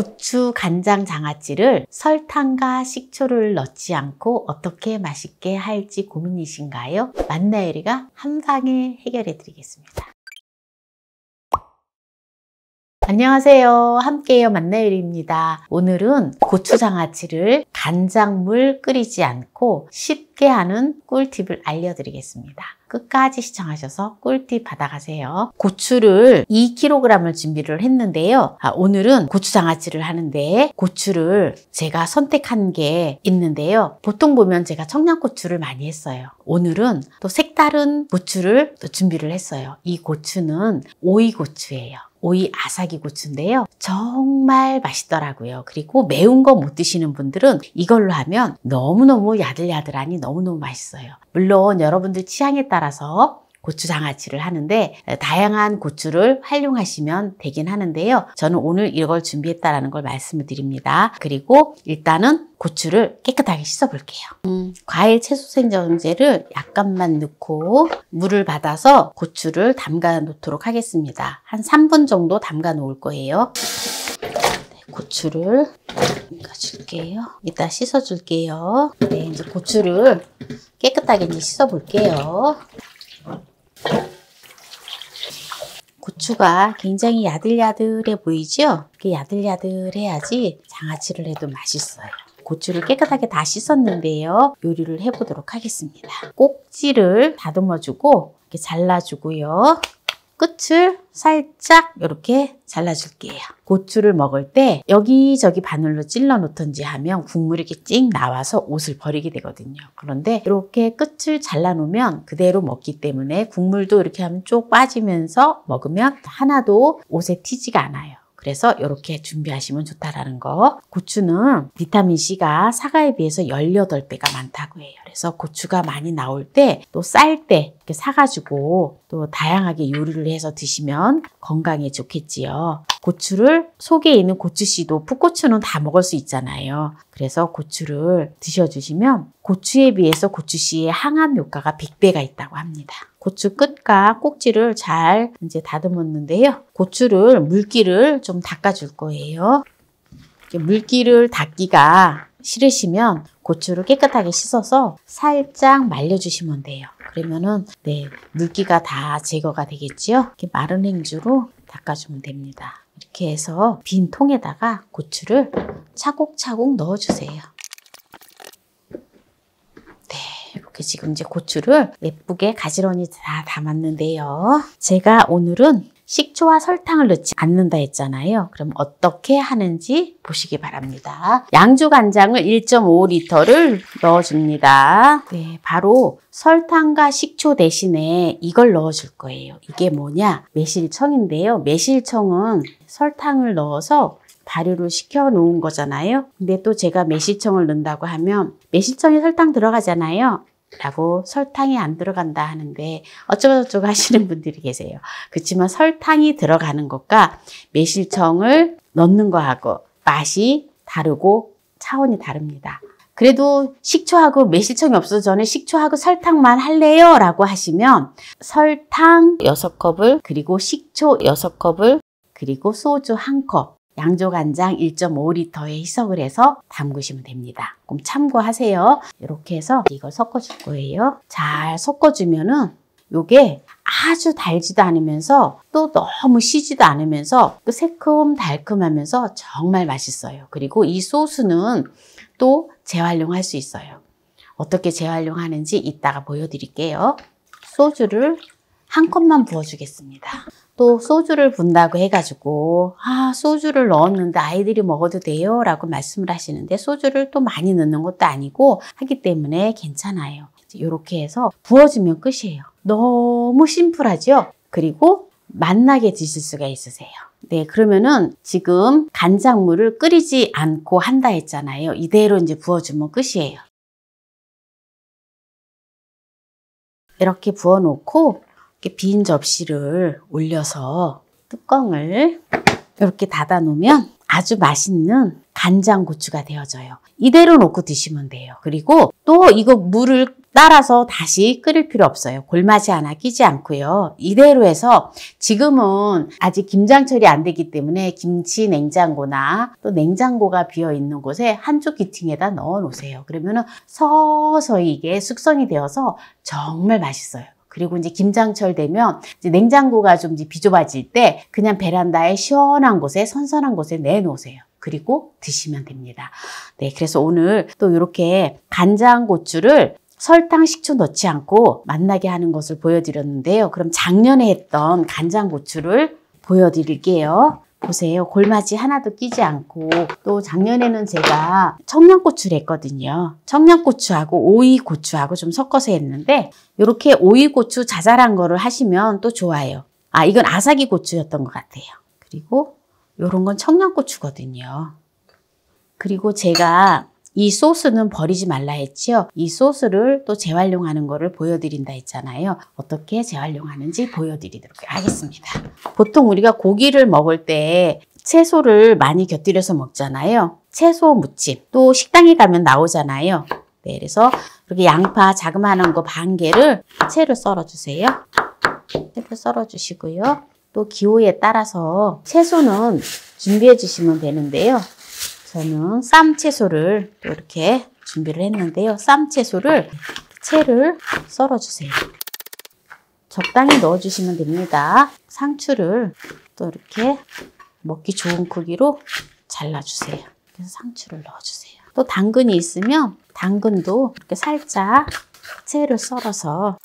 고추 간장 장아찌를 설탕과 식초를 넣지 않고 어떻게 맛있게 할지 고민이신가요? 만나요리가 한 방에 해결해 드리겠습니다. 안녕하세요. 함께해요. 만나요리입니다. 오늘은 고추장아찌를 간장물 끓이지 않고 쉽게 하는 꿀팁을 알려드리겠습니다. 끝까지 시청하셔서 꿀팁 받아가세요. 고추를 2kg을 준비를 했는데요. 오늘은 고추장아찌를 하는데 고추를 제가 선택한 게 있는데요. 보통 보면 제가 청양고추를 많이 했어요. 오늘은 또 색다른 고추를 또 준비를 했어요. 이 고추는 오이고추예요. 오이 아삭이 고추인데요. 정말 맛있더라고요. 그리고 매운 거 못 드시는 분들은 이걸로 하면 너무너무 야들야들하니 너무너무 맛있어요. 물론 여러분들 취향에 따라서 고추장아찌를 하는데 다양한 고추를 활용하시면 되긴 하는데요. 저는 오늘 이걸 준비했다라는 걸 말씀을 드립니다. 그리고 일단은 고추를 깨끗하게 씻어 볼게요. 과일 채소 생정제를 약간만 넣고 물을 받아서 고추를 담가 놓도록 하겠습니다. 한 3분 정도 담가 놓을 거예요. 고추를 담가줄게요. 이따 씻어 줄게요. 네, 이제 고추를 깨끗하게 이제 씻어 볼게요. 고추가 굉장히 야들야들해 보이죠? 이렇게 야들야들해야지 장아찌를 해도 맛있어요. 고추를 깨끗하게 다 씻었는데요. 요리를 해보도록 하겠습니다. 꼭지를 다듬어주고 이렇게 잘라주고요. 끝을 살짝 이렇게 잘라줄게요. 고추를 먹을 때 여기저기 바늘로 찔러 놓던지 하면 국물이 이렇게 찍 나와서 옷을 버리게 되거든요. 그런데 이렇게 끝을 잘라 놓으면 그대로 먹기 때문에 국물도 이렇게 하면 쭉 빠지면서 먹으면 하나도 옷에 튀지가 않아요. 그래서 이렇게 준비하시면 좋다라는 거. 고추는 비타민C가 사과에 비해서 18배가 많다고 해요. 그래서 고추가 많이 나올 때 또 쌀 때 이렇게 사가지고 또 다양하게 요리를 해서 드시면 건강에 좋겠지요. 고추를 속에 있는 고추씨도 풋고추는 다 먹을 수 있잖아요. 그래서 고추를 드셔주시면 고추에 비해서 고추씨의 항암 효과가 100배가 있다고 합니다. 고추 끝과 꼭지를 잘 이제 다듬었는데요. 고추를 물기를 좀 닦아줄 거예요. 물기를 닦기가 싫으시면 고추를 깨끗하게 씻어서 살짝 말려주시면 돼요. 그러면은 네, 물기가 다 제거가 되겠지요. 이렇게 마른 행주로 닦아주면 됩니다. 이렇게 해서 빈 통에다가 고추를 차곡차곡 넣어주세요. 이렇게 지금 이제 고추를 예쁘게 가지런히 다 담았는데요. 제가 오늘은 식초와 설탕을 넣지 않는다 했잖아요. 그럼 어떻게 하는지 보시기 바랍니다. 양조 간장을 1.5L를 넣어줍니다. 네, 바로 설탕과 식초 대신에 이걸 넣어줄 거예요. 이게 뭐냐? 매실청인데요. 매실청은 설탕을 넣어서 발효를 시켜 놓은 거잖아요. 근데 또 제가 매실청을 넣는다고 하면 매실청에 설탕 들어가잖아요. 라고 설탕이 안 들어간다 하는데 어쩌고저쩌고 하시는 분들이 계세요. 그렇지만 설탕이 들어가는 것과 매실청을 넣는 거하고 맛이 다르고 차원이 다릅니다. 그래도 식초하고 매실청이 없어서 저는 식초하고 설탕만 할래요 라고 하시면 설탕 6컵을 그리고 식초 6컵을 그리고 소주 1컵 양조간장 1.5L에 희석을 해서 담그시면 됩니다. 그럼 참고하세요. 이렇게 해서 이걸 섞어줄 거예요. 잘 섞어주면은 요게 아주 달지도 않으면서 또 너무 시지도 않으면서 또 새콤달콤하면서 정말 맛있어요. 그리고 이 소스는 또 재활용할 수 있어요. 어떻게 재활용하는지 이따가 보여드릴게요. 소주를 1컵만 부어주겠습니다. 또 소주를 붓는다고 해가지고 소주를 넣었는데 아이들이 먹어도 돼요? 라고 말씀을 하시는데 소주를 또 많이 넣는 것도 아니고 하기 때문에 괜찮아요. 이렇게 해서 부어주면 끝이에요. 너무 심플하죠? 그리고 맛나게 드실 수가 있으세요. 네, 그러면은 지금 간장물을 끓이지 않고 한다 했잖아요. 이대로 이제 부어주면 끝이에요. 이렇게 부어놓고 이렇게 빈 접시를 올려서 뚜껑을 이렇게 닫아 놓으면 아주 맛있는 간장고추가 되어져요. 이대로 놓고 드시면 돼요. 그리고 또 이거 물을 따라서 다시 끓일 필요 없어요. 골마지 하나 끼지 않고요. 이대로 해서 지금은 아직 김장철이 안 되기 때문에 김치 냉장고나 또 냉장고가 비어 있는 곳에 한쪽 기팅에다 넣어 놓으세요. 그러면은 서서히 이게 숙성이 되어서 정말 맛있어요. 그리고 이제 김장철 되면 이제 냉장고가 좀 이제 비좁아질 때 그냥 베란다에 시원한 곳에 선선한 곳에 내놓으세요. 그리고 드시면 됩니다. 네, 그래서 오늘 또 이렇게 간장고추를 설탕, 식초 넣지 않고 맛나게 하는 것을 보여드렸는데요. 그럼 작년에 했던 간장고추를 보여드릴게요. 보세요. 골마지 하나도 끼지 않고 또 작년에는 제가 청양고추를 했거든요. 청양고추하고 오이고추하고 좀 섞어서 했는데 이렇게 오이고추 자잘한 거를 하시면 또 좋아요. 아, 이건 아사기 고추였던 것 같아요. 그리고 이런 건 청양고추거든요. 그리고 제가 이 소스는 버리지 말라 했지요. 이 소스를 또 재활용하는 거를 보여드린다 했잖아요. 어떻게 재활용하는지 보여드리도록 하겠습니다. 보통 우리가 고기를 먹을 때 채소를 많이 곁들여서 먹잖아요. 채소 무침, 또 식당에 가면 나오잖아요. 네, 그래서 이렇게 양파 자그마한 거 반 개를 채를 썰어주세요. 채를 썰어주시고요. 또 기호에 따라서 채소는 준비해 주시면 되는데요. 저는 쌈채소를 또 이렇게 준비를 했는데요. 쌈채소를 채를 썰어주세요. 적당히 넣어주시면 됩니다. 상추를 또 이렇게 먹기 좋은 크기로 잘라주세요. 그래서 상추를 넣어주세요. 또 당근이 있으면 당근도 이렇게 살짝 채를 썰어서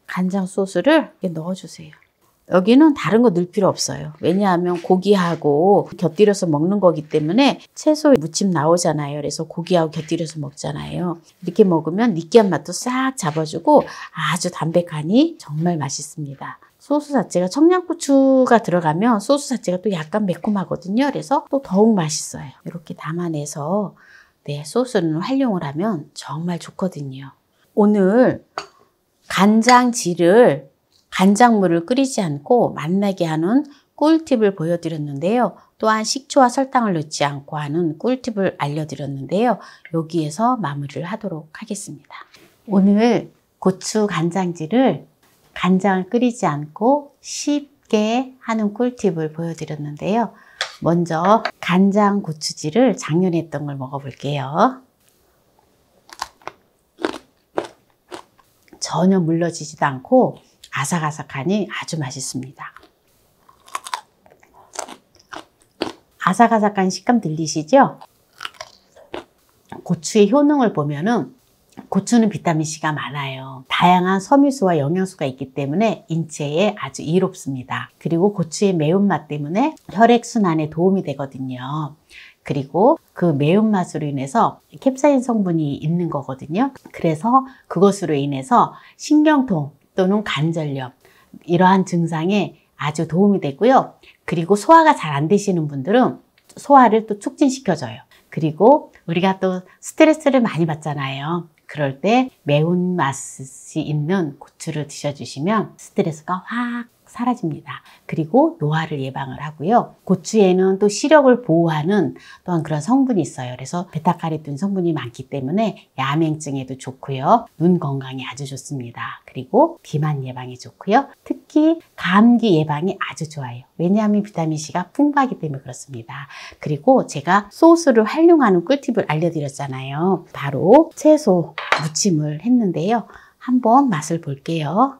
간장 소스를 이렇게 넣어주세요. 여기는 다른 거 넣을 필요 없어요. 왜냐하면 고기하고 곁들여서 먹는 거기 때문에 채소 무침 나오잖아요. 그래서 고기하고 곁들여서 먹잖아요. 이렇게 먹으면 느끼한 맛도 싹 잡아주고 아주 담백하니 정말 맛있습니다. 소스 자체가 청양고추가 들어가면 소스 자체가 또 약간 매콤하거든요. 그래서 또 더욱 맛있어요. 이렇게 담아내서 네, 소스는 활용을 하면 정말 좋거든요. 오늘 간장물을 끓이지 않고 맛나게 하는 꿀팁을 보여드렸는데요. 또한 식초와 설탕을 넣지 않고 하는 꿀팁을 알려드렸는데요. 여기에서 마무리를 하도록 하겠습니다. 오늘 고추 간장지를 간장을 끓이지 않고 쉽게 하는 꿀팁을 보여드렸는데요. 먼저 간장 고추지를 작년에 했던 걸 먹어볼게요. 전혀 물러지지도 않고 아삭아삭하니 아주 맛있습니다. 아삭아삭한 식감 들리시죠? 고추의 효능을 보면은 고추는 비타민C가 많아요. 다양한 섬유소와 영양소가 있기 때문에 인체에 아주 이롭습니다. 그리고 고추의 매운맛 때문에 혈액순환에 도움이 되거든요. 그리고 그 매운맛으로 인해서 캡사인 성분이 있는 거거든요. 그래서 그것으로 인해서 신경통 또는 관절염 이러한 증상에 아주 도움이 되고요. 그리고 소화가 잘 안 되시는 분들은 소화를 또 촉진시켜줘요. 그리고 우리가 또 스트레스를 많이 받잖아요. 그럴 때 매운맛이 있는 고추를 드셔주시면 스트레스가 확 사라집니다. 그리고 노화를 예방을 하고요. 고추에는 또 시력을 보호하는 또한 그런 성분이 있어요. 그래서 베타카로틴 성분이 많기 때문에 야맹증에도 좋고요. 눈 건강에 아주 좋습니다. 그리고 비만 예방에 좋고요. 특히 감기 예방에 아주 좋아요. 왜냐하면 비타민C가 풍부하기 때문에 그렇습니다. 그리고 제가 소스를 활용하는 꿀팁을 알려드렸잖아요. 바로 채소 무침을 했는데요. 한번 맛을 볼게요.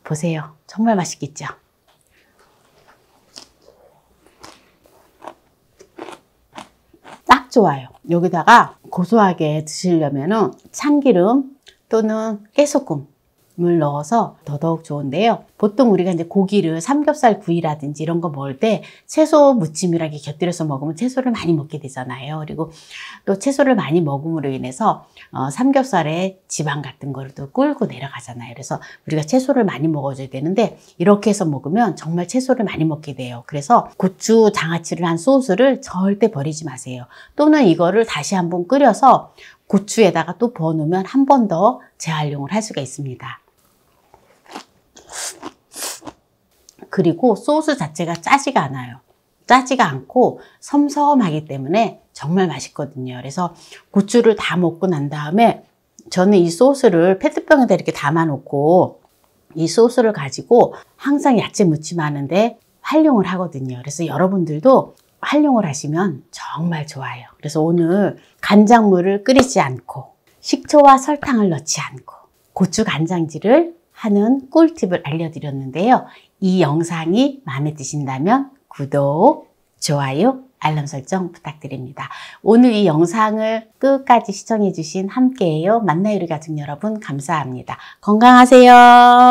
보세요. 정말 맛있겠죠? 딱 좋아요. 여기다가 고소하게 드시려면 참기름 또는 깨소금을 넣어서 더더욱 좋은데요. 보통 우리가 이제 고기를 삼겹살 구이라든지 이런 거 먹을 때 채소 무침이라게 곁들여서 먹으면 채소를 많이 먹게 되잖아요. 그리고 또 채소를 많이 먹음으로 인해서 삼겹살에 지방 같은 거를 또 끌고 내려가잖아요. 그래서 우리가 채소를 많이 먹어줘야 되는데 이렇게 해서 먹으면 정말 채소를 많이 먹게 돼요. 그래서 고추 장아찌를 한 소스를 절대 버리지 마세요. 또는 이거를 다시 한번 끓여서 고추에다가 또 부어 놓으면 한 번 더 재활용을 할 수가 있습니다. 그리고 소스 자체가 짜지가 않아요. 짜지가 않고 섬섬하기 때문에 정말 맛있거든요. 그래서 고추를 다 먹고 난 다음에 저는 이 소스를 페트병에다 이렇게 담아놓고 이 소스를 가지고 항상 야채 무침하는데 활용을 하거든요. 그래서 여러분들도 활용을 하시면 정말 좋아요. 그래서 오늘 간장물을 끓이지 않고 식초와 설탕을 넣지 않고 고추 간장질을 하는 꿀팁을 알려드렸는데요. 이 영상이 마음에 드신다면 구독, 좋아요, 알람 설정 부탁드립니다. 오늘 이 영상을 끝까지 시청해 주신 함께해요 만나요리 가족 여러분 감사합니다. 건강하세요.